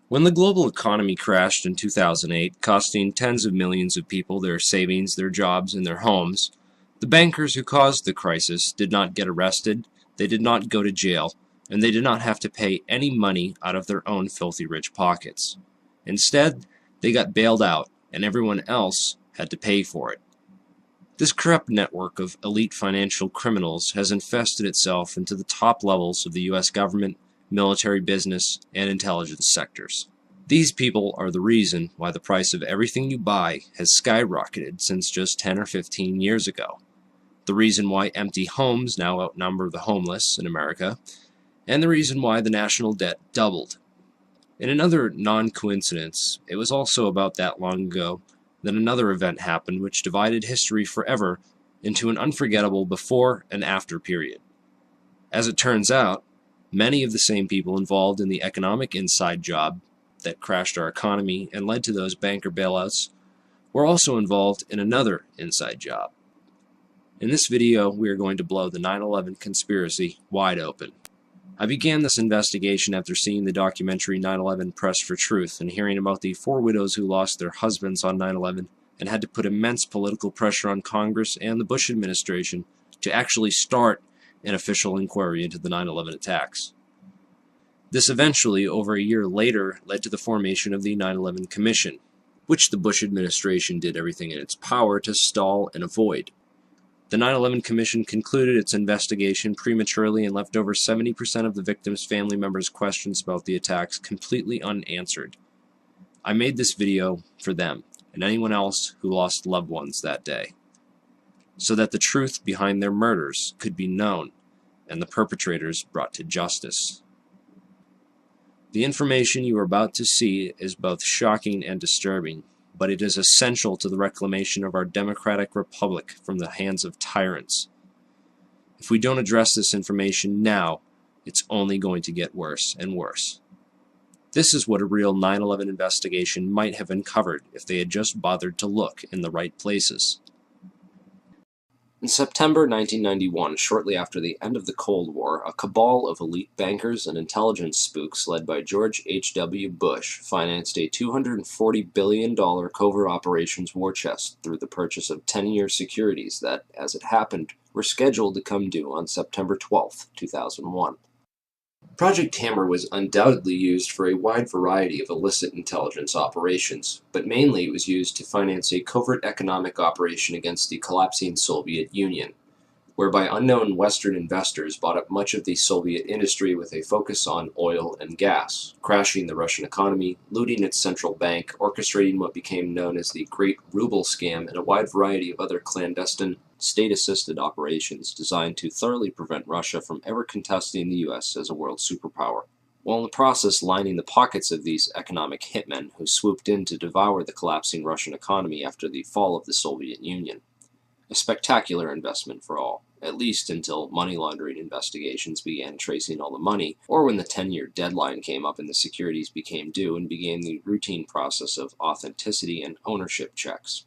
When the global economy crashed in 2008, costing tens of millions of people their savings, their jobs, and their homes, the bankers who caused the crisis did not get arrested, they did not go to jail, and they did not have to pay any money out of their own filthy rich pockets. Instead, they got bailed out, and everyone else had to pay for it. This corrupt network of elite financial criminals has infested itself into the top levels of the US government, military, business, and intelligence sectors. These people are the reason why the price of everything you buy has skyrocketed since just 10 or 15 years ago. The reason why empty homes now outnumber the homeless in America, and the reason why the national debt doubled. In another non-coincidence, it was also about that long ago that another event happened which divided history forever into an unforgettable before and after period. As it turns out, many of the same people involved in the economic inside job that crashed our economy and led to those banker bailouts were also involved in another inside job. In this video, we are going to blow the 9/11 conspiracy wide open. I began this investigation after seeing the documentary 9/11 Press for Truth and hearing about the 4 widows who lost their husbands on 9/11 and had to put immense political pressure on Congress and the Bush administration to actually start an official inquiry into the 9/11 attacks. This eventually, over a year later, led to the formation of the 9/11 Commission, which the Bush administration did everything in its power to stall and avoid. The 9/11 Commission concluded its investigation prematurely and left over 70% of the victims' family members' questions about the attacks completely unanswered. I made this video for them and anyone else who lost loved ones that day, so that the truth behind their murders could be known and the perpetrators brought to justice. The information you are about to see is both shocking and disturbing, but it is essential to the reclamation of our democratic republic from the hands of tyrants. If we don't address this information now, it's only going to get worse and worse. This is what a real 9/11 investigation might have uncovered if they had just bothered to look in the right places. In September 1991, shortly after the end of the Cold War, a cabal of elite bankers and intelligence spooks led by George H.W. Bush financed a $240 billion covert operations war chest through the purchase of 10-year securities that, as it happened, were scheduled to come due on September 12, 2001. Project Hammer was undoubtedly used for a wide variety of illicit intelligence operations, but mainly it was used to finance a covert economic operation against the collapsing Soviet Union, whereby unknown Western investors bought up much of the Soviet industry with a focus on oil and gas, crashing the Russian economy, looting its central bank, orchestrating what became known as the Great Ruble Scam, and a wide variety of other clandestine, state-assisted operations designed to thoroughly prevent Russia from ever contesting the U.S. as a world superpower, while in the process lining the pockets of these economic hitmen who swooped in to devour the collapsing Russian economy after the fall of the Soviet Union. A spectacular investment for all, at least until money laundering investigations began tracing all the money, or when the 10-year deadline came up and the securities became due and began the routine process of authenticity and ownership checks.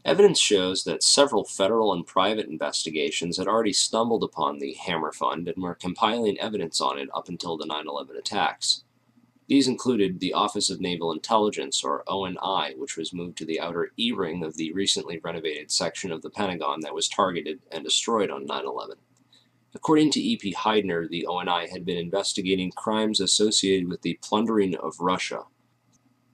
Evidence shows that several federal and private investigations had already stumbled upon the Hammer Fund and were compiling evidence on it up until the 9/11 attacks. These included the Office of Naval Intelligence, or ONI, which was moved to the outer E-ring of the recently renovated section of the Pentagon that was targeted and destroyed on 9/11. According to E.P. Heidner, the ONI had been investigating crimes associated with the plundering of Russia.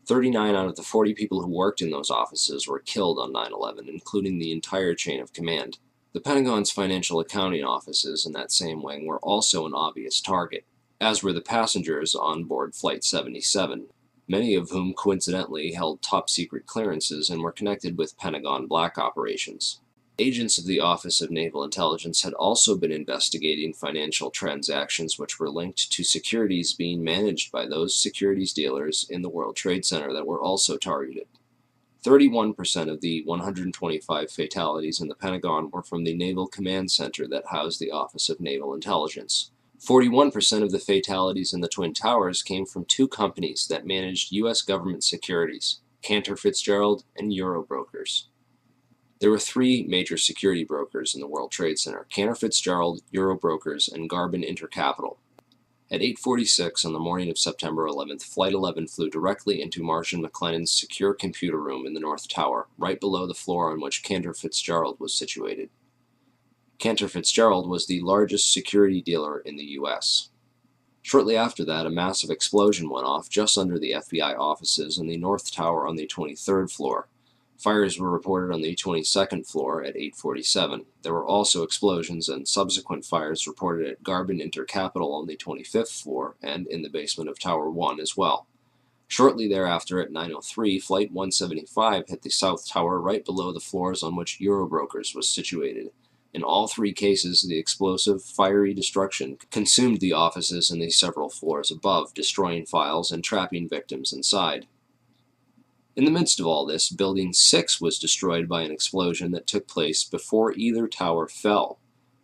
39 out of the 40 people who worked in those offices were killed on 9/11, including the entire chain of command. The Pentagon's financial accounting offices in that same wing were also an obvious target, as were the passengers on board Flight 77, many of whom coincidentally held top-secret clearances and were connected with Pentagon black operations. Agents of the Office of Naval Intelligence had also been investigating financial transactions which were linked to securities being managed by those securities dealers in the World Trade Center that were also targeted. 31% of the 125 fatalities in the Pentagon were from the Naval Command Center that housed the Office of Naval Intelligence. 41% of the fatalities in the Twin Towers came from 2 companies that managed U.S. government securities, Cantor Fitzgerald and Eurobrokers. There were 3 major security brokers in the World Trade Center: Cantor Fitzgerald, Eurobrokers, and Garbin Intercapital. At 8:46 on the morning of September 11th, Flight 11 flew directly into Marsh and McLennan's secure computer room in the North Tower, right below the floor on which Cantor Fitzgerald was situated. Cantor Fitzgerald was the largest security dealer in the U.S. Shortly after that, a massive explosion went off just under the FBI offices in the North Tower on the 23rd floor. Fires were reported on the 22nd floor at 8:47. There were also explosions and subsequent fires reported at Garbin Intercapital on the 25th floor and in the basement of Tower 1 as well. Shortly thereafter, at 9:03, Flight 175 hit the South Tower right below the floors on which Eurobrokers was situated. In all three cases, the explosive, fiery destruction consumed the offices and the several floors above, destroying files and trapping victims inside. In the midst of all this, Building 6 was destroyed by an explosion that took place before either tower fell.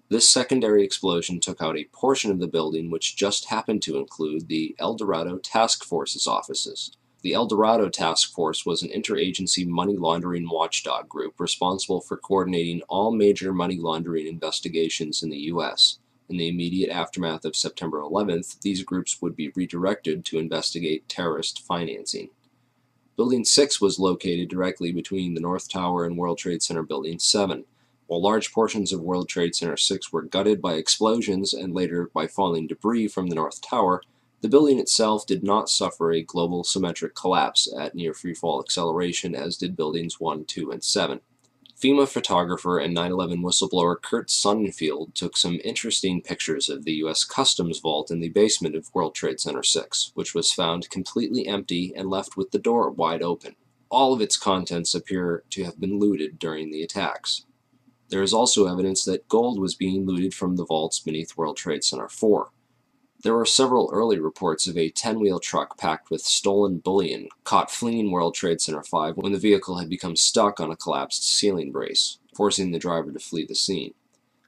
This secondary explosion took out a portion of the building which just happened to include the El Dorado Task Force's offices. The El Dorado Task Force was an interagency money laundering watchdog group responsible for coordinating all major money laundering investigations in the U.S. In the immediate aftermath of September 11th, these groups would be redirected to investigate terrorist financing. Building 6 was located directly between the North Tower and World Trade Center Building 7. While large portions of World Trade Center 6 were gutted by explosions and later by falling debris from the North Tower, the building itself did not suffer a global symmetric collapse at near freefall acceleration as did Buildings 1, 2, and 7. FEMA photographer and 9/11 whistleblower Kurt Sonnenfeld took some interesting pictures of the U.S. Customs vault in the basement of World Trade Center 6, which was found completely empty and left with the door wide open. All of its contents appear to have been looted during the attacks. There is also evidence that gold was being looted from the vaults beneath World Trade Center 4. There were several early reports of a 10-wheel truck packed with stolen bullion caught fleeing World Trade Center 5 when the vehicle had become stuck on a collapsed ceiling brace, forcing the driver to flee the scene.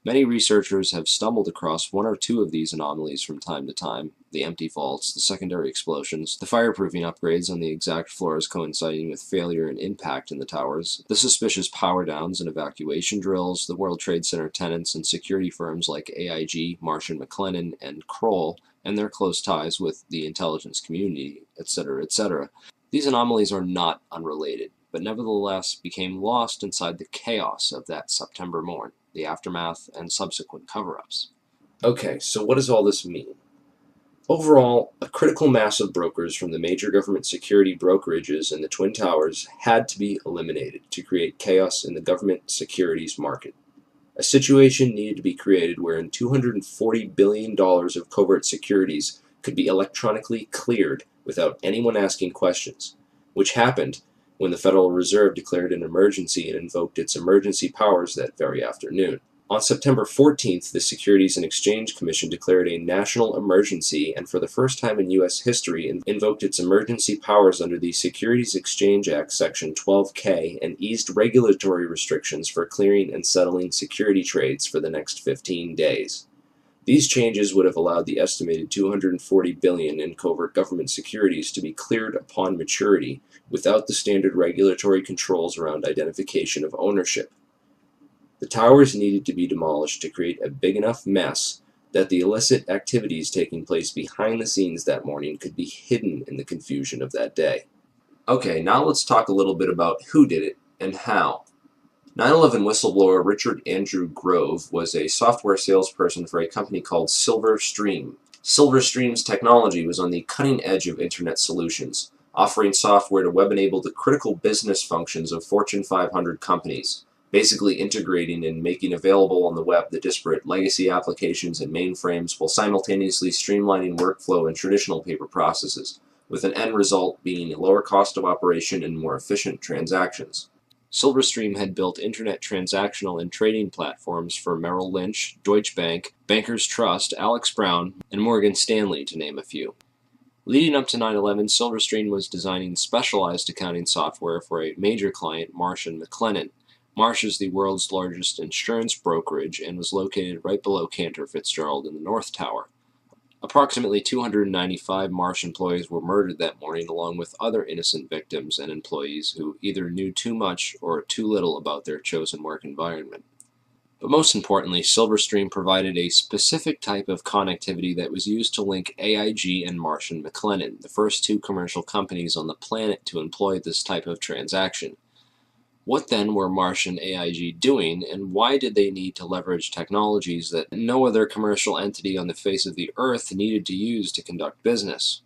Many researchers have stumbled across one or two of these anomalies from time to time: the empty vaults, the secondary explosions, the fireproofing upgrades on the exact floors coinciding with failure and impact in the towers, the suspicious power downs and evacuation drills, the World Trade Center tenants and security firms like AIG, Marsh & McLennan, and Kroll, and their close ties with the intelligence community, etc., etc. These anomalies are not unrelated, but nevertheless became lost inside the chaos of that September morn, the aftermath, and subsequent cover-ups. Okay, so what does all this mean? Overall, a critical mass of brokers from the major government security brokerages in the Twin Towers had to be eliminated to create chaos in the government securities market. A situation needed to be created wherein $240 billion of covert securities could be electronically cleared without anyone asking questions, which happened when the Federal Reserve declared an emergency and invoked its emergency powers that very afternoon. On September 14th, the Securities and Exchange Commission declared a national emergency and for the first time in U.S. history invoked its emergency powers under the Securities Exchange Act Section 12K and eased regulatory restrictions for clearing and settling security trades for the next 15 days. These changes would have allowed the estimated $240 billion in covert government securities to be cleared upon maturity without the standard regulatory controls around identification of ownership. The towers needed to be demolished to create a big enough mess that the illicit activities taking place behind the scenes that morning could be hidden in the confusion of that day. Okay, now let's talk a little bit about who did it and how. 9/11 whistleblower Richard Andrew Grove was a software salesperson for a company called Silverstream. Silverstream's technology was on the cutting edge of Internet solutions, offering software to web-enable the critical business functions of Fortune 500 companies, basically integrating and making available on the web the disparate legacy applications and mainframes while simultaneously streamlining workflow and traditional paper processes, with an end result being a lower cost of operation and more efficient transactions. Silverstream had built internet transactional and trading platforms for Merrill Lynch, Deutsche Bank, Bankers Trust, Alex Brown, and Morgan Stanley, to name a few. Leading up to 9/11, Silverstream was designing specialized accounting software for a major client, Marsh & McLennan. Marsh is the world's largest insurance brokerage and was located right below Cantor Fitzgerald in the North Tower. Approximately 295 Marsh employees were murdered that morning, along with other innocent victims and employees who either knew too much or too little about their chosen work environment. But most importantly, Silverstream provided a specific type of connectivity that was used to link AIG and Marsh & McLennan, the first two commercial companies on the planet to employ this type of transaction. What then were Marsh and AIG doing, and why did they need to leverage technologies that no other commercial entity on the face of the earth needed to use to conduct business?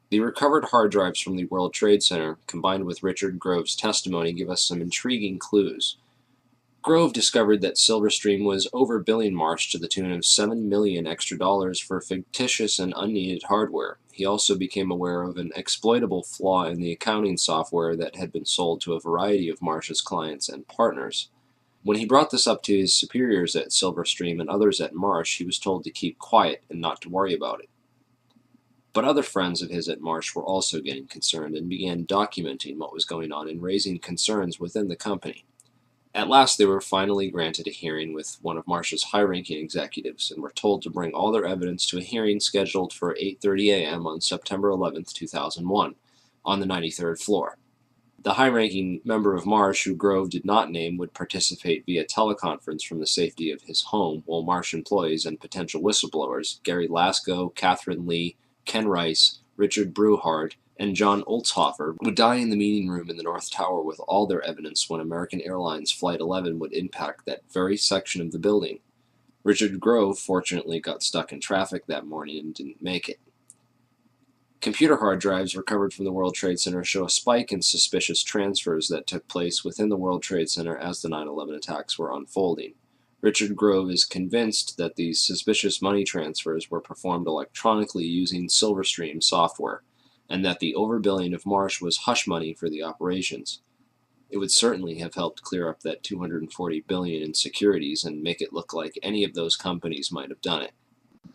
The recovered hard drives from the World Trade Center, combined with Richard Grove's testimony, give us some intriguing clues. Grove discovered that Silverstream was overbilling Marsh to the tune of $7 million extra for fictitious and unneeded hardware. He also became aware of an exploitable flaw in the accounting software that had been sold to a variety of Marsh's clients and partners. When he brought this up to his superiors at Silverstream and others at Marsh, he was told to keep quiet and not to worry about it. But other friends of his at Marsh were also getting concerned and began documenting what was going on and raising concerns within the company. At last, they were finally granted a hearing with one of Marsh's high-ranking executives and were told to bring all their evidence to a hearing scheduled for 8:30 a.m. on September 11, 2001, on the 93rd floor. The high-ranking member of Marsh, who Grove did not name, would participate via teleconference from the safety of his home, while Marsh employees and potential whistleblowers, Gary Lasko, Catherine Lee, Ken Rice, Richard Breuhardt, and John Oltzhofer, would die in the meeting room in the North Tower with all their evidence when American Airlines Flight 11 would impact that very section of the building. Richard Grove fortunately got stuck in traffic that morning and didn't make it. Computer hard drives recovered from the World Trade Center show a spike in suspicious transfers that took place within the World Trade Center as the 9/11 attacks were unfolding. Richard Grove is convinced that these suspicious money transfers were performed electronically using Silverstream software, and that the overbilling of Marsh was hush money for the operations. It would certainly have helped clear up that $240 billion in securities and make it look like any of those companies might have done it.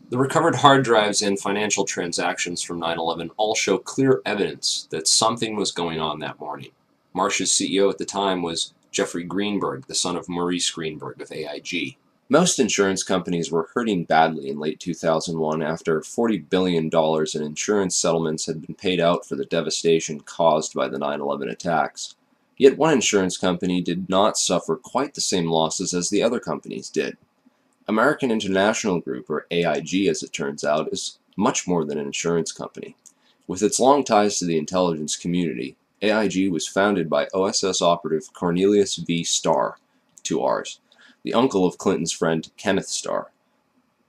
The recovered hard drives and financial transactions from 9/11 all show clear evidence that something was going on that morning. Marsh's CEO at the time was Jeffrey Greenberg, the son of Maurice Greenberg of AIG. Most insurance companies were hurting badly in late 2001 after $40 billion in insurance settlements had been paid out for the devastation caused by the 9/11 attacks. Yet one insurance company did not suffer quite the same losses as the other companies did. American International Group, or AIG as it turns out, is much more than an insurance company. With its long ties to the intelligence community, AIG was founded by OSS operative Cornelius V. Starr, 2 R's, the uncle of Clinton's friend Kenneth Starr.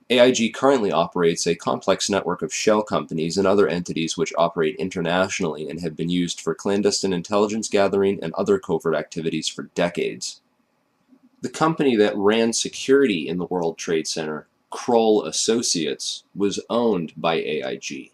AIG currently operates a complex network of shell companies and other entities which operate internationally and have been used for clandestine intelligence gathering and other covert activities for decades. The company that ran security in the World Trade Center, Kroll Associates, was owned by AIG.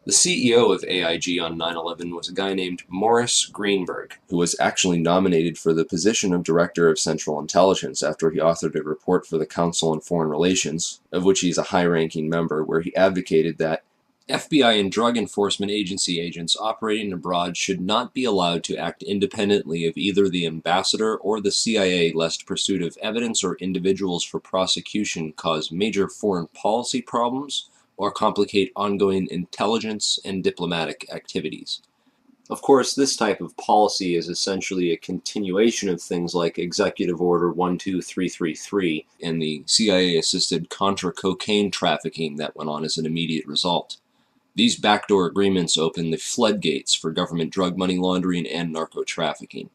The CEO of AIG on 9/11 was a guy named Maurice Greenberg, who was actually nominated for the position of Director of Central Intelligence after he authored a report for the Council on Foreign Relations, of which he's a high-ranking member, where he advocated that FBI and Drug Enforcement Agency agents operating abroad should not be allowed to act independently of either the ambassador or the CIA, lest pursuit of evidence or individuals for prosecution cause major foreign policy problems or complicate ongoing intelligence and diplomatic activities. Of course, this type of policy is essentially a continuation of things like Executive Order 12333 and the CIA-assisted Contra cocaine trafficking that went on as an immediate result. These backdoor agreements open the floodgates for government drug money laundering and narco-trafficking.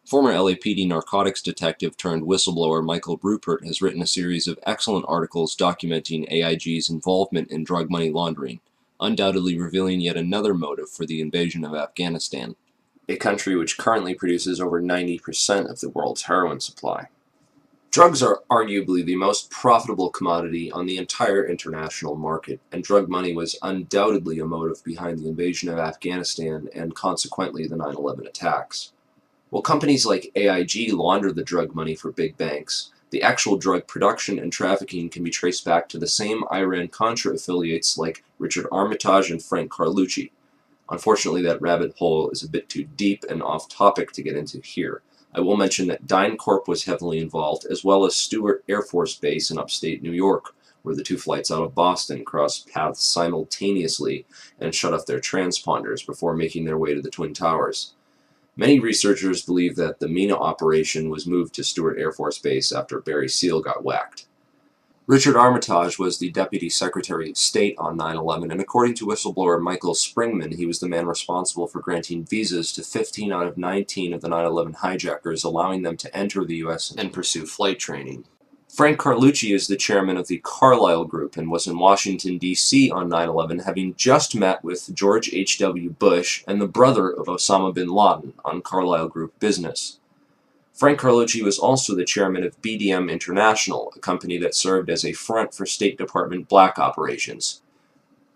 Former LAPD narcotics detective turned whistleblower Michael Rupert has written a series of excellent articles documenting AIG's involvement in drug money laundering, undoubtedly revealing yet another motive for the invasion of Afghanistan, a country which currently produces over 90% of the world's heroin supply. Drugs are arguably the most profitable commodity on the entire international market, and drug money was undoubtedly a motive behind the invasion of Afghanistan and consequently the 9/11 attacks. While companies like AIG launder the drug money for big banks, the actual drug production and trafficking can be traced back to the same Iran-Contra affiliates like Richard Armitage and Frank Carlucci. Unfortunately, that rabbit hole is a bit too deep and off-topic to get into here. I will mention that DynCorp was heavily involved, as well as Stewart Air Force Base in upstate New York, where the two flights out of Boston crossed paths simultaneously and shut off their transponders before making their way to the Twin Towers. Many researchers believe that the MENA operation was moved to Stewart Air Force Base after Barry Seal got whacked. Richard Armitage was the Deputy Secretary of State on 9/11, and according to whistleblower Michael Springman, he was the man responsible for granting visas to 15 out of 19 of the 9/11 hijackers, allowing them to enter the U.S. and pursue flight training. Frank Carlucci is the chairman of the Carlyle Group and was in Washington, D.C. on 9/11, having just met with George H.W. Bush and the brother of Osama bin Laden on Carlyle Group business. Frank Carlucci was also the chairman of BDM International, a company that served as a front for State Department black operations.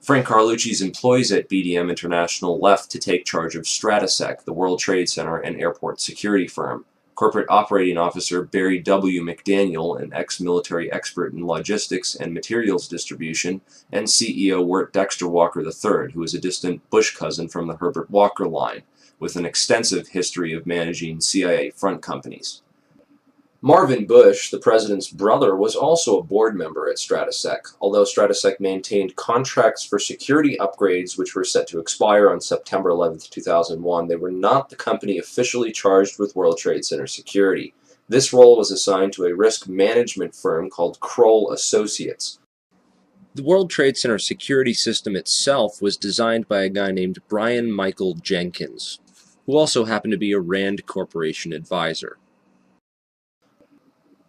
Frank Carlucci's employees at BDM International left to take charge of Stratesec, the World Trade Center and airport security firm. Corporate Operating Officer Barry W. McDaniel, an ex-military expert in logistics and materials distribution, and CEO Wirt Dexter Walker III, who was a distant Bush cousin from the Herbert Walker line, with an extensive history of managing CIA front companies. Marvin Bush, the president's brother, was also a board member at Stratesec, although Stratesec maintained contracts for security upgrades which were set to expire on September 11, 2001. They were not the company officially charged with World Trade Center security. This role was assigned to a risk management firm called Kroll Associates. The World Trade Center security system itself was designed by a guy named Brian Michael Jenkins, who also happened to be a Rand Corporation advisor.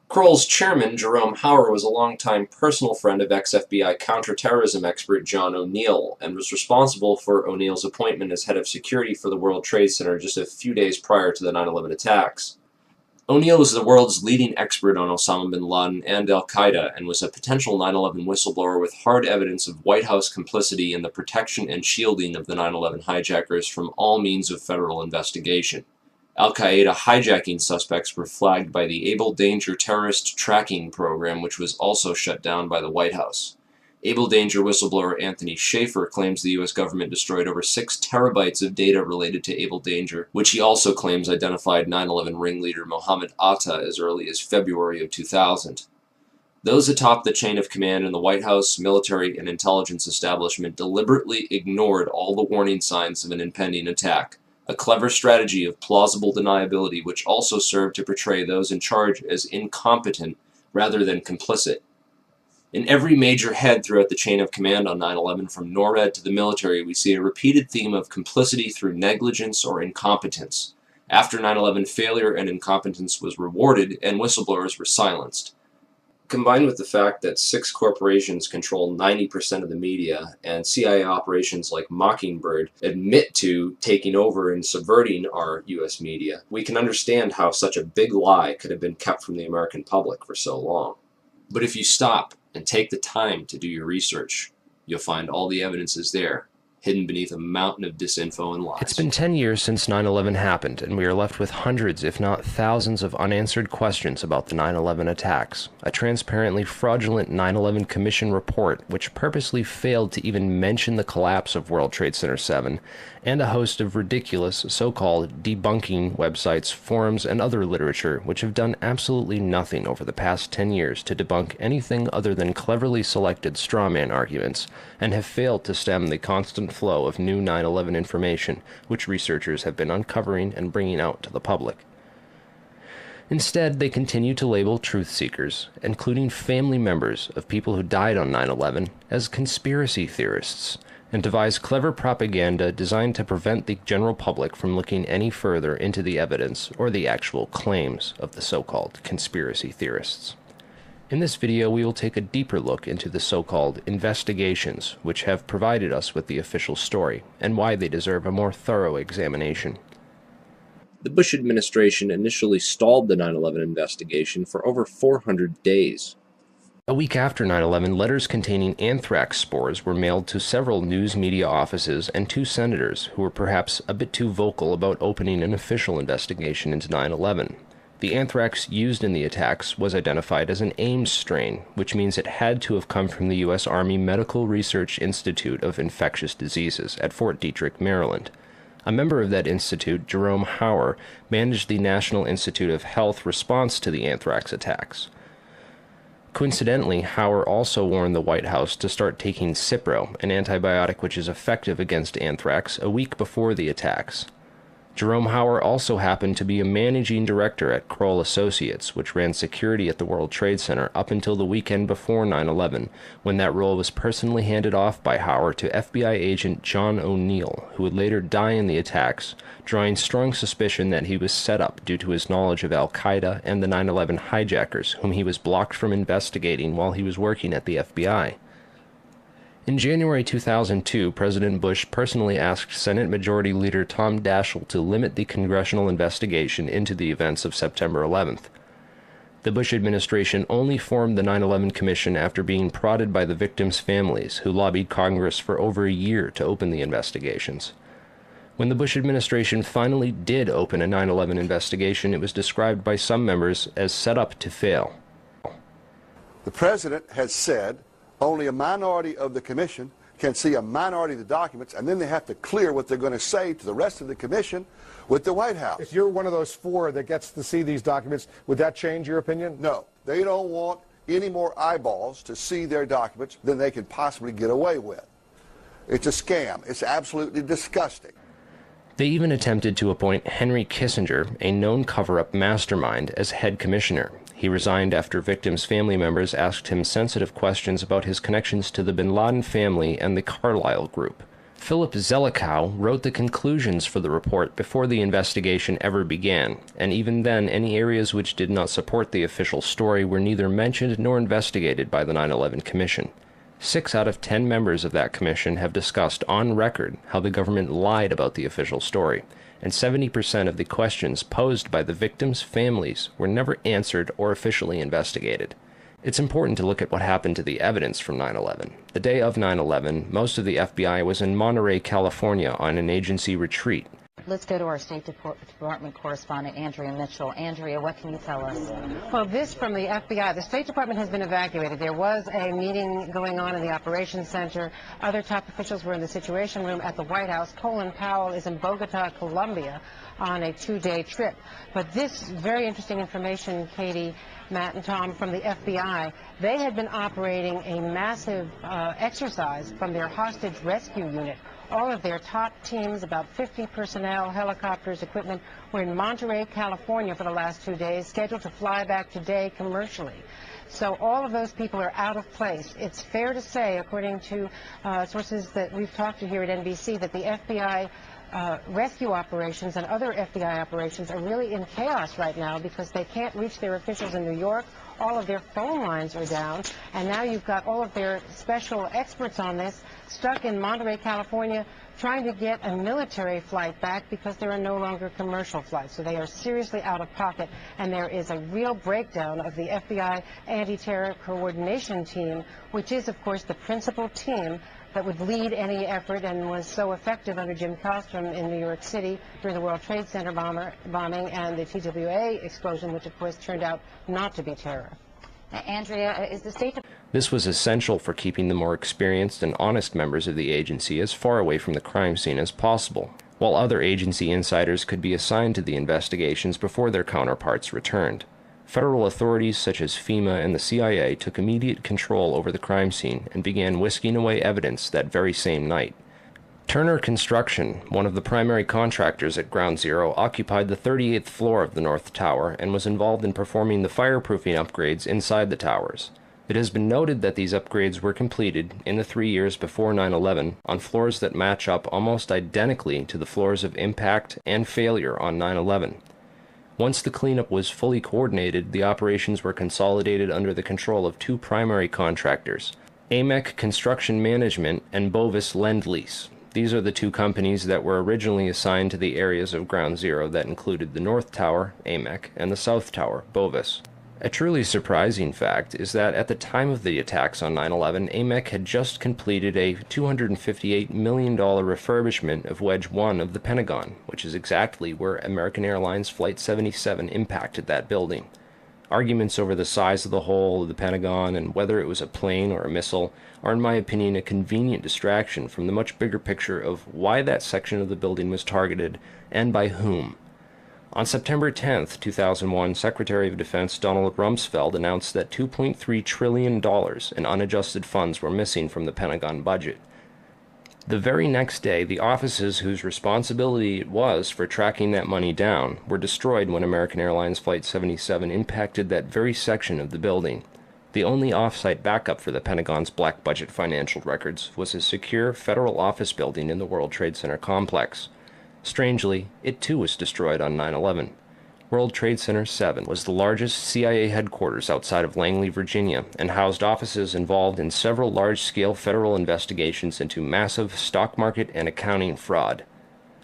Kroll's chairman, Jerome Hauer, was a longtime personal friend of ex-FBI counterterrorism expert John O'Neill, and was responsible for O'Neill's appointment as head of security for the World Trade Center just a few days prior to the 9/11 attacks. O'Neill was the world's leading expert on Osama bin Laden and al-Qaeda, and was a potential 9/11 whistleblower with hard evidence of White House complicity in the protection and shielding of the 9/11 hijackers from all means of federal investigation. Al-Qaeda hijacking suspects were flagged by the Able Danger terrorist tracking program, which was also shut down by the White House. Able Danger whistleblower Anthony Schaefer claims the U.S. government destroyed over 6 terabytes of data related to Able Danger, which he also claims identified 9/11 ringleader Mohammed Atta as early as February of 2000. Those atop the chain of command in the White House, military, and intelligence establishment deliberately ignored all the warning signs of an impending attack, a clever strategy of plausible deniability which also served to portray those in charge as incompetent rather than complicit. In every major head throughout the chain of command on 9/11, from NORAD to the military, we see a repeated theme of complicity through negligence or incompetence. After 9/11, failure and incompetence was rewarded, and whistleblowers were silenced. Combined with the fact that 6 corporations control 90% of the media, and CIA operations like Mockingbird admit to taking over and subverting our U.S. media, we can understand how such a big lie could have been kept from the American public for so long. But if you stop and take the time to do your research, you'll find all the evidence is there, hidden beneath a mountain of disinfo and lies. It's been 10 years since 9/11 happened, and we are left with hundreds, if not thousands, of unanswered questions about the 9/11 attacks. A transparently fraudulent 9/11 Commission report, which purposely failed to even mention the collapse of World Trade Center 7, and a host of ridiculous, so-called debunking websites, forums, and other literature, which have done absolutely nothing over the past 10 years to debunk anything other than cleverly selected strawman arguments, and have failed to stem the constant flow of new 9/11 information, which researchers have been uncovering and bringing out to the public. Instead, they continue to label truth seekers, including family members of people who died on 9/11, as conspiracy theorists, and devise clever propaganda designed to prevent the general public from looking any further into the evidence or the actual claims of the so-called conspiracy theorists. In this video, we will take a deeper look into the so-called investigations, which have provided us with the official story, and why they deserve a more thorough examination. The Bush administration initially stalled the 9/11 investigation for over 400 days. A week after 9/11, letters containing anthrax spores were mailed to several news media offices and 2 senators who were perhaps a bit too vocal about opening an official investigation into 9/11. The anthrax used in the attacks was identified as an Ames strain, which means it had to have come from the U.S. Army Medical Research Institute of Infectious Diseases at Fort Detrick, Maryland. A member of that institute, Jerome Hauer, managed the National Institute of Health response to the anthrax attacks. Coincidentally, Hauer also warned the White House to start taking Cipro, an antibiotic which is effective against anthrax, a week before the attacks. Jerome Hauer also happened to be a managing director at Kroll Associates, which ran security at the World Trade Center up until the weekend before 9/11, when that role was personally handed off by Hauer to FBI agent John O'Neill, who would later die in the attacks, drawing strong suspicion that he was set up due to his knowledge of Al-Qaeda and the 9/11 hijackers, whom he was blocked from investigating while he was working at the FBI. In January 2002, President Bush personally asked Senate Majority Leader Tom Daschle to limit the congressional investigation into the events of September 11th. The Bush administration only formed the 9/11 Commission after being prodded by the victims' families, who lobbied Congress for over a year to open the investigations. When the Bush administration finally did open a 9/11 investigation, it was described by some members as set up to fail. The President has said only a minority of the Commission can see a minority of the documents, and then they have to clear what they're going to say to the rest of the Commission with the White House. If you're one of those 4 that gets to see these documents, would that change your opinion? No. They don't want any more eyeballs to see their documents than they can possibly get away with. It's a scam. It's absolutely disgusting. They even attempted to appoint Henry Kissinger, a known cover-up mastermind, as head commissioner. He resigned after victims' family members asked him sensitive questions about his connections to the bin Laden family and the Carlyle Group. Philip Zelikow wrote the conclusions for the report before the investigation ever began, and even then any areas which did not support the official story were neither mentioned nor investigated by the 9/11 Commission. 6 out of 10 members of that commission have discussed on record how the government lied about the official story, and 70% of the questions posed by the victims' families were never answered or officially investigated. It's important to look at what happened to the evidence from 9/11. The day of 9/11, most of the FBI was in Monterey, California on an agency retreat. Let's go to our State Department correspondent, Andrea Mitchell. Andrea, what can you tell us? Well, this from the FBI. The State Department has been evacuated. There was a meeting going on in the Operations Center. Other top officials were in the Situation Room at the White House. Colin Powell is in Bogota, Colombia, on a 2-day trip. But this very interesting information, Katie, Matt, and Tom, from the FBI, they had been operating a massive exercise from their hostage rescue unit. All of their top teams, about 50 personnel, helicopters, equipment, were in Monterey, California for the last 2 days, scheduled to fly back today commercially. So all of those people are out of place. It's fair to say, according to sources that we've talked to here at NBC, that the FBI rescue operations and other FBI operations are really in chaos right now because they can't reach their officials in New York. All of their phone lines are down, and now you've got all of their special experts on this stuck in Monterey, California, trying to get a military flight back because there are no longer commercial flights. So they are seriously out of pocket, and there is a real breakdown of the FBI anti-terror coordination team, which is, of course, the principal team that would lead any effort and was so effective under Jim Kostrom in New York City during the World Trade Center bombing and the TWA explosion, which, of course, turned out not to be terror. Andrea, is the State Department... This was essential for keeping the more experienced and honest members of the agency as far away from the crime scene as possible, while other agency insiders could be assigned to the investigations before their counterparts returned. Federal authorities such as FEMA and the CIA took immediate control over the crime scene and began whisking away evidence that very same night. Turner Construction, one of the primary contractors at Ground Zero, occupied the 38th floor of the North Tower and was involved in performing the fireproofing upgrades inside the towers. It has been noted that these upgrades were completed in the 3 years before 9/11 on floors that match up almost identically to the floors of impact and failure on 9/11. Once the cleanup was fully coordinated, the operations were consolidated under the control of 2 primary contractors, AMEC Construction Management and Bovis Lend-Lease. These are the 2 companies that were originally assigned to the areas of Ground Zero that included the North Tower, AMEC, and the South Tower, Bovis. A truly surprising fact is that at the time of the attacks on 9/11, AMEC had just completed a $258 million refurbishment of Wedge 1 of the Pentagon, which is exactly where American Airlines Flight 77 impacted that building. Arguments over the size of the hole of the Pentagon and whether it was a plane or a missile are, in my opinion, a convenient distraction from the much bigger picture of why that section of the building was targeted and by whom. On September 10, 2001, Secretary of Defense Donald Rumsfeld announced that $2.3 trillion in unadjusted funds were missing from the Pentagon budget. The very next day, the offices whose responsibility it was for tracking that money down were destroyed when American Airlines Flight 77 impacted that very section of the building. The only off-site backup for the Pentagon's black budget financial records was a secure federal office building in the World Trade Center complex. Strangely, it too was destroyed on 9/11. World Trade Center 7 was the largest CIA headquarters outside of Langley, Virginia, and housed offices involved in several large-scale federal investigations into massive stock market and accounting fraud.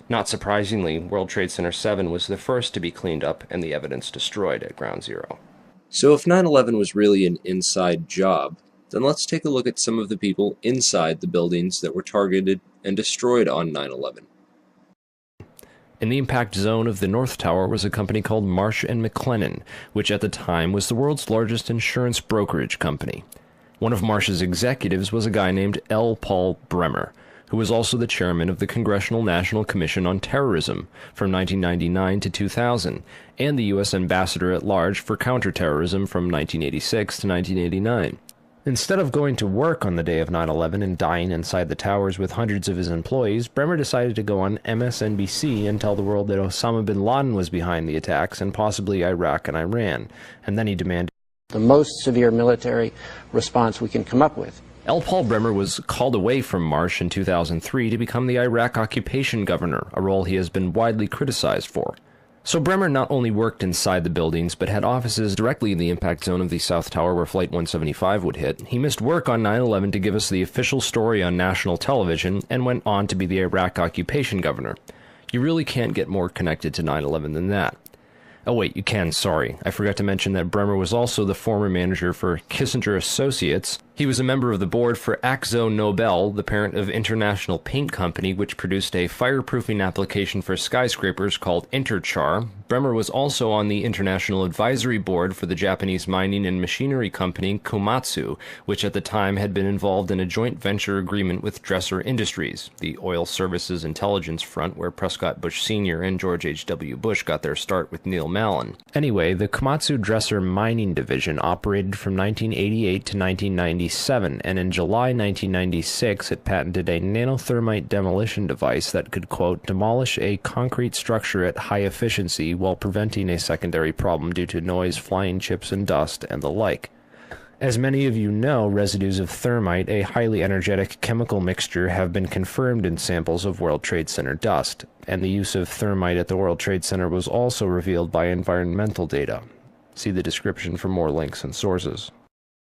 Not surprisingly, World Trade Center 7 was the first to be cleaned up and the evidence destroyed at Ground Zero. So if 9/11 was really an inside job, then let's take a look at some of the people inside the buildings that were targeted and destroyed on 9/11. In the impact zone of the North Tower was a company called Marsh & McLennan, which at the time was the world's largest insurance brokerage company. One of Marsh's executives was a guy named L. Paul Bremer, who was also the chairman of the Congressional National Commission on Terrorism from 1999 to 2000, and the U.S. ambassador at large for counterterrorism from 1986 to 1989. Instead of going to work on the day of 9/11 and dying inside the towers with hundreds of his employees, Bremer decided to go on MSNBC and tell the world that Osama bin Laden was behind the attacks and possibly Iraq and Iran, and then he demanded the most severe military response we can come up with. L. Paul Bremer was called away from Marsh in 2003 to become the Iraq occupation governor, a role he has been widely criticized for. So Bremer not only worked inside the buildings, but had offices directly in the impact zone of the South Tower where Flight 175 would hit. He missed work on 9/11 to give us the official story on national television, and went on to be the Iraq occupation governor. You really can't get more connected to 9/11 than that. Oh wait, you can, sorry. I forgot to mention that Bremer was also the former manager for Kissinger Associates. He was a member of the board for Akzo Nobel, the parent of International Paint Company, which produced a fireproofing application for skyscrapers called Interchar. Bremer was also on the International Advisory Board for the Japanese mining and machinery company Komatsu, which at the time had been involved in a joint venture agreement with Dresser Industries, the oil services intelligence front where Prescott Bush Sr. and George H.W. Bush got their start with Neil Mallon. Anyway, the Komatsu Dresser mining division operated from 1988 to 1997, and in July 1996 it patented a nanothermite demolition device that could, quote, demolish a concrete structure at high efficiency while preventing a secondary problem due to noise, flying chips and dust, and the like. As many of you know, residues of thermite, a highly energetic chemical mixture, have been confirmed in samples of World Trade Center dust, and the use of thermite at the World Trade Center was also revealed by environmental data. See the description for more links and sources.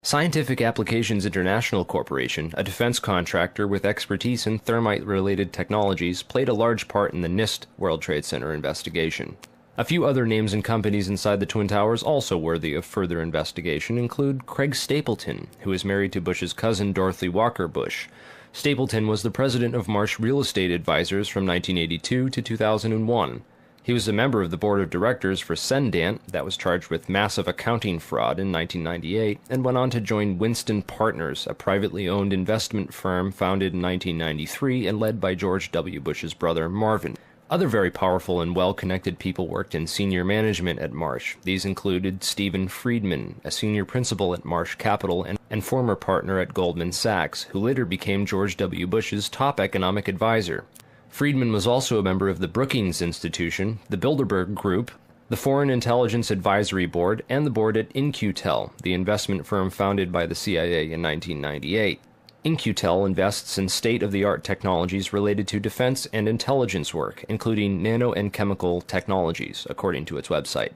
Scientific Applications International Corporation, a defense contractor with expertise in thermite-related technologies, played a large part in the NIST World Trade Center investigation. A few other names and companies inside the Twin Towers also worthy of further investigation include Craig Stapleton, who is married to Bush's cousin Dorothy Walker Bush. Stapleton was the president of Marsh Real Estate Advisors from 1982 to 2001. He was a member of the board of directors for Sendant, that was charged with massive accounting fraud in 1998, and went on to join Winston Partners, a privately owned investment firm founded in 1993 and led by George W. Bush's brother Marvin. Other very powerful and well-connected people worked in senior management at Marsh. These included Stephen Friedman, a senior principal at Marsh Capital and former partner at Goldman Sachs, who later became George W. Bush's top economic advisor. Friedman was also a member of the Brookings Institution, the Bilderberg Group, the Foreign Intelligence Advisory Board, and the board at In-Q-Tel, the investment firm founded by the CIA in 1998. In-Q-Tel invests in state-of-the-art technologies related to defense and intelligence work, including nano and chemical technologies, according to its website.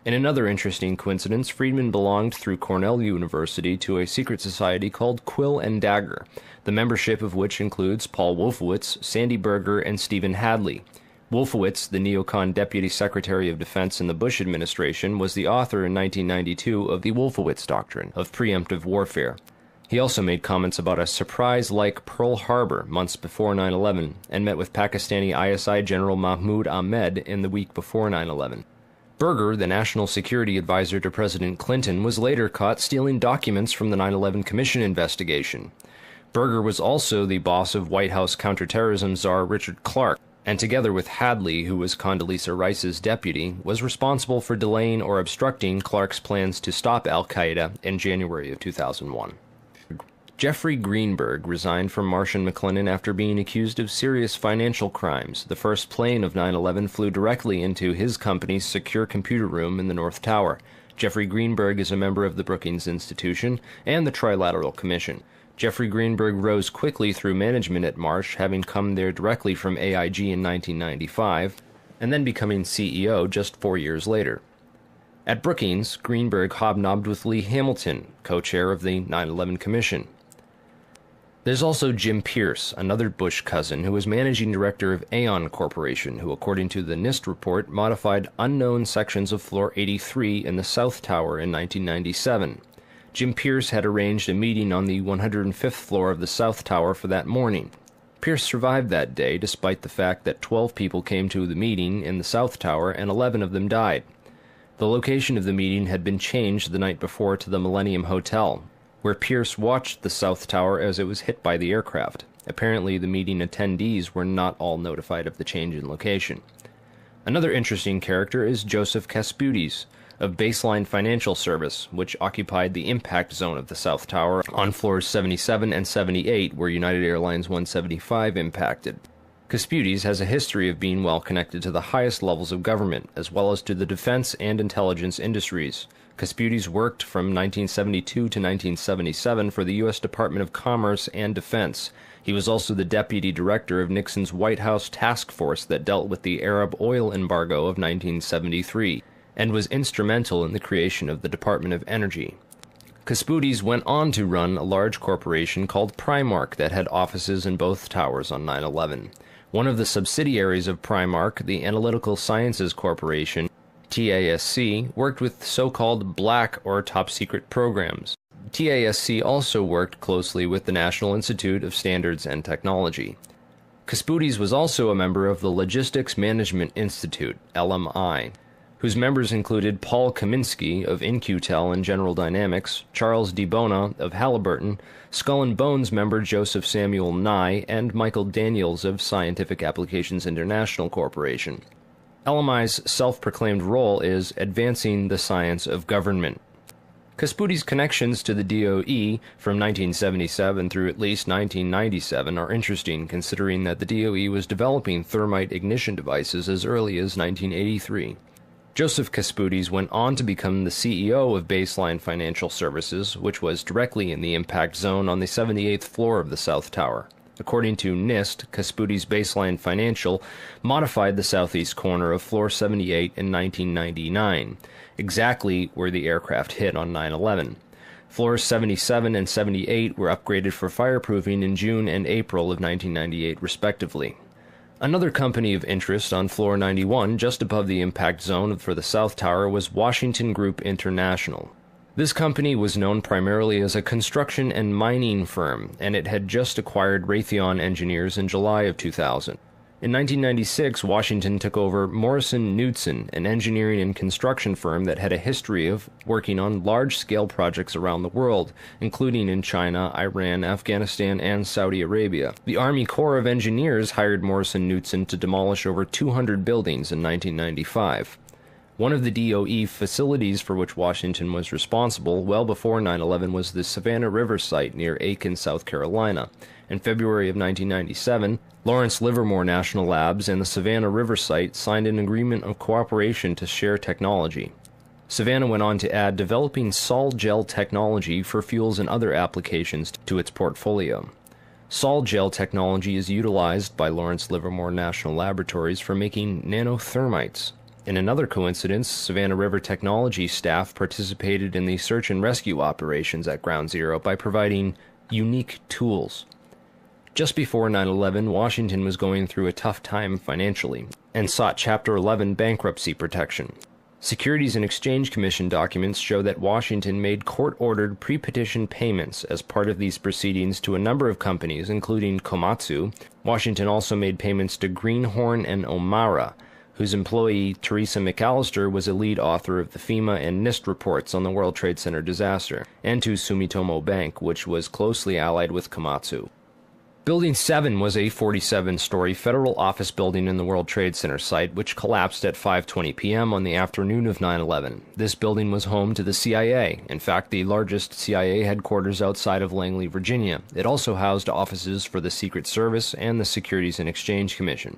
In another interesting coincidence, Friedman belonged through Cornell University to a secret society called Quill and Dagger, the membership of which includes Paul Wolfowitz, Sandy Berger, and Stephen Hadley. Wolfowitz, the neocon Deputy Secretary of Defense in the Bush administration, was the author in 1992 of the Wolfowitz Doctrine of preemptive warfare. He also made comments about a surprise-like Pearl Harbor months before 9/11 and met with Pakistani ISI General Mahmoud Ahmed in the week before 9/11. Berger, the national security advisor to President Clinton, was later caught stealing documents from the 9/11 Commission investigation. Berger was also the boss of White House counterterrorism czar Richard Clarke, and together with Hadley, who was Condoleezza Rice's deputy, was responsible for delaying or obstructing Clarke's plans to stop al-Qaeda in January of 2001. Jeffrey Greenberg resigned from Marsh & McLennan after being accused of serious financial crimes. The first plane of 9/11 flew directly into his company's secure computer room in the North Tower. Jeffrey Greenberg is a member of the Brookings Institution and the Trilateral Commission. Jeffrey Greenberg rose quickly through management at Marsh, having come there directly from AIG in 1995, and then becoming CEO just 4 years later. At Brookings, Greenberg hobnobbed with Lee Hamilton, co-chair of the 9/11 Commission. There's also Jim Pierce, another Bush cousin, who was managing director of Aon Corporation, who, according to the NIST report, modified unknown sections of Floor 83 in the South Tower in 1997. Jim Pierce had arranged a meeting on the 105th floor of the South Tower for that morning. Pierce survived that day, despite the fact that 12 people came to the meeting in the South Tower and 11 of them died. The location of the meeting had been changed the night before to the Millennium Hotel, where Pierce watched the South Tower as it was hit by the aircraft. Apparently, the meeting attendees were not all notified of the change in location. Another interesting character is Joseph Kasputis, of Baseline Financial Service, which occupied the impact zone of the South Tower on floors 77 and 78, where United Airlines 175 impacted. Kasputis has a history of being well connected to the highest levels of government, as well as to the defense and intelligence industries. Kasputis worked from 1972 to 1977 for the U.S. Department of Commerce and Defense. He was also the deputy director of Nixon's White House task force that dealt with the Arab oil embargo of 1973, and was instrumental in the creation of the Department of Energy. Kasputis went on to run a large corporation called Primark that had offices in both towers on 9/11. One of the subsidiaries of Primark, the Analytical Sciences Corporation, TASC, worked with so-called black or top-secret programs. TASC also worked closely with the National Institute of Standards and Technology. Kasputis was also a member of the Logistics Management Institute, LMI, whose members included Paul Kaminsky of In-Q-Tel and General Dynamics, Charles D. Bona of Halliburton, Skull and Bones member Joseph Samuel Nye, and Michael Daniels of Scientific Applications International Corporation. LMI's self-proclaimed role is advancing the science of government. Kasputis' connections to the DOE from 1977 through at least 1997 are interesting, considering that the DOE was developing thermite ignition devices as early as 1983. Joseph Kasputis went on to become the CEO of Baseline Financial Services, which was directly in the impact zone on the 78th floor of the South Tower. According to NIST, Kasputis' Baseline Financial modified the southeast corner of Floor 78 in 1999, exactly where the aircraft hit on 9/11. Floors 77 and 78 were upgraded for fireproofing in June and April of 1998, respectively. Another company of interest on Floor 91, just above the impact zone for the South Tower, was Washington Group International. This company was known primarily as a construction and mining firm, and it had just acquired Raytheon Engineers in July of 2000. In 1996, Washington took over Morrison Knudsen, an engineering and construction firm that had a history of working on large-scale projects around the world, including in China, Iran, Afghanistan, and Saudi Arabia. The Army Corps of Engineers hired Morrison Knudsen to demolish over 200 buildings in 1995. One of the DOE facilities for which Washington was responsible well before 9/11 was the Savannah River site near Aiken, South Carolina. In February of 1997, Lawrence Livermore National Labs and the Savannah River site signed an agreement of cooperation to share technology. Savannah went on to add developing sol gel technology for fuels and other applications to its portfolio. Sol gel technology is utilized by Lawrence Livermore National Laboratories for making nanothermites. In another coincidence, Savannah River Technology staff participated in the search and rescue operations at Ground Zero by providing unique tools. Just before 9/11, Washington was going through a tough time financially and sought Chapter 11 bankruptcy protection. Securities and Exchange Commission documents show that Washington made court-ordered pre-petition payments as part of these proceedings to a number of companies, including Komatsu. Washington also made payments to Greenhorn and Omara, whose employee Teresa McAllister was a lead author of the FEMA and NIST reports on the World Trade Center disaster, and to Sumitomo Bank, which was closely allied with Komatsu. Building 7 was a 47-story federal office building in the World Trade Center site, which collapsed at 5:20 p.m. on the afternoon of 9/11. This building was home to the CIA, in fact, the largest CIA headquarters outside of Langley, Virginia. It also housed offices for the Secret Service and the Securities and Exchange Commission.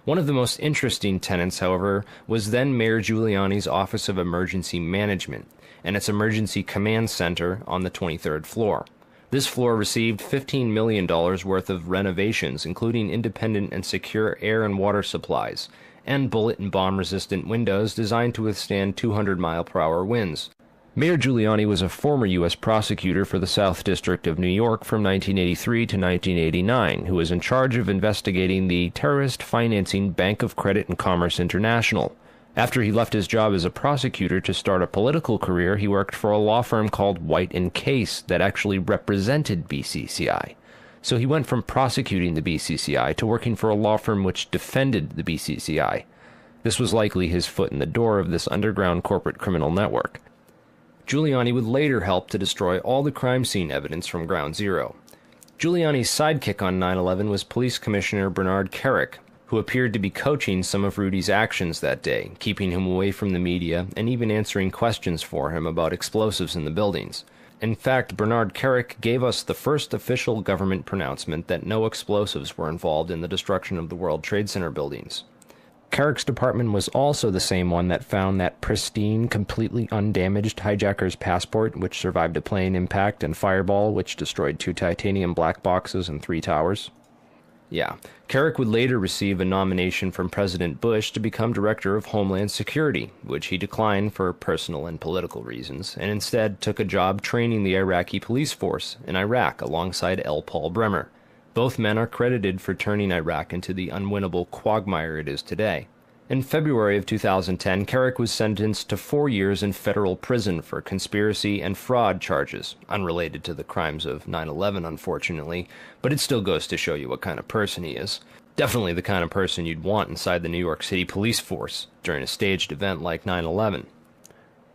One of the most interesting tenants, however, was then Mayor Giuliani's Office of Emergency Management and its Emergency Command Center on the 23rd floor. This floor received $15 million worth of renovations, including independent and secure air and water supplies, and bullet and bomb-resistant windows designed to withstand 200-mile-per-hour winds. Mayor Giuliani was a former U.S. prosecutor for the South District of New York from 1983 to 1989, who was in charge of investigating the terrorist financing Bank of Credit and Commerce International. After he left his job as a prosecutor to start a political career, he worked for a law firm called White & Case that actually represented BCCI. So he went from prosecuting the BCCI to working for a law firm which defended the BCCI. This was likely his foot in the door of this underground corporate criminal network. Giuliani would later help to destroy all the crime scene evidence from Ground Zero. Giuliani's sidekick on 9/11 was Police Commissioner Bernard Kerik, who appeared to be coaching some of Rudy's actions that day, keeping him away from the media and even answering questions for him about explosives in the buildings. In fact, Bernard Kerik gave us the first official government pronouncement that no explosives were involved in the destruction of the World Trade Center buildings. Kerik's department was also the same one that found that pristine, completely undamaged hijacker's passport, which survived a plane impact, and Fireball, which destroyed 2 titanium black boxes and 3 towers. Yeah, Kerik would later receive a nomination from President Bush to become Director of Homeland Security, which he declined for personal and political reasons, and instead took a job training the Iraqi police force in Iraq alongside L. Paul Bremer. Both men are credited for turning Iraq into the unwinnable quagmire it is today. In February of 2010, Kerik was sentenced to 4 years in federal prison for conspiracy and fraud charges, unrelated to the crimes of 9/11, unfortunately, but it still goes to show you what kind of person he is. Definitely the kind of person you'd want inside the New York City police force during a staged event like 9/11.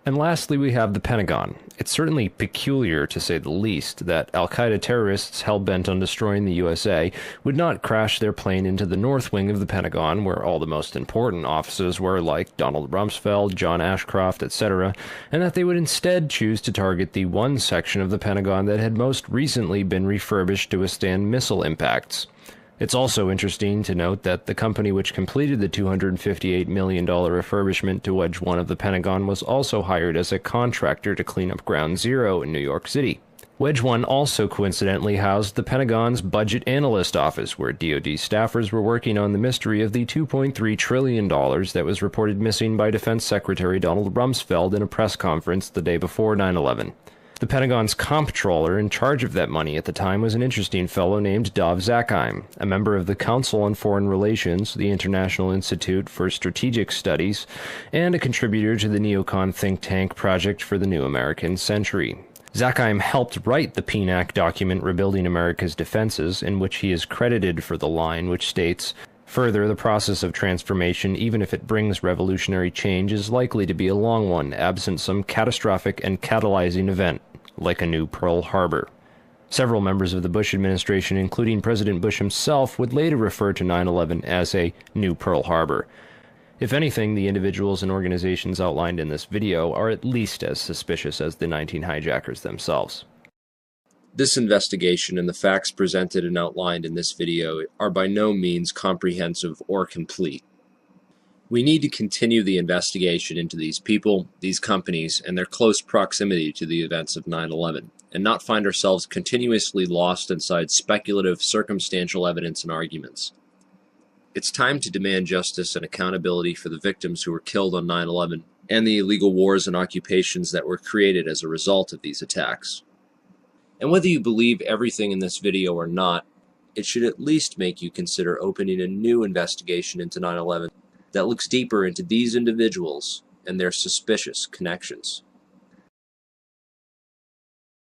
And lastly, we have the Pentagon. It's certainly peculiar, to say the least, that al-Qaeda terrorists hell-bent on destroying the USA would not crash their plane into the north wing of the Pentagon, where all the most important offices were, like Donald Rumsfeld, John Ashcroft, etc., and that they would instead choose to target the one section of the Pentagon that had most recently been refurbished to withstand missile impacts. It's also interesting to note that the company which completed the $258 million refurbishment to Wedge 1 of the Pentagon was also hired as a contractor to clean up Ground Zero in New York City. Wedge 1 also coincidentally housed the Pentagon's Budget Analyst Office, where DoD staffers were working on the mystery of the $2.3 trillion that was reported missing by Defense Secretary Donald Rumsfeld in a press conference the day before 9/11. The Pentagon's comptroller in charge of that money at the time was an interesting fellow named Dov Zakheim, a member of the Council on Foreign Relations, the International Institute for Strategic Studies, and a contributor to the neocon think tank Project for the New American Century. Zakheim helped write the PNAC document Rebuilding America's Defenses, in which he is credited for the line which states, "Further, the process of transformation, even if it brings revolutionary change, is likely to be a long one, absent some catastrophic and catalyzing event, like a new Pearl Harbor." Several members of the Bush administration, including President Bush himself, would later refer to 9/11 as a new Pearl Harbor. If anything, the individuals and organizations outlined in this video are at least as suspicious as the 19 hijackers themselves. This investigation and the facts presented and outlined in this video are by no means comprehensive or complete. We need to continue the investigation into these people, these companies, and their close proximity to the events of 9/11, and not find ourselves continuously lost inside speculative, circumstantial evidence and arguments. It's time to demand justice and accountability for the victims who were killed on 9/11 and the illegal wars and occupations that were created as a result of these attacks. And whether you believe everything in this video or not, it should at least make you consider opening a new investigation into 9/11 that looks deeper into these individuals and their suspicious connections.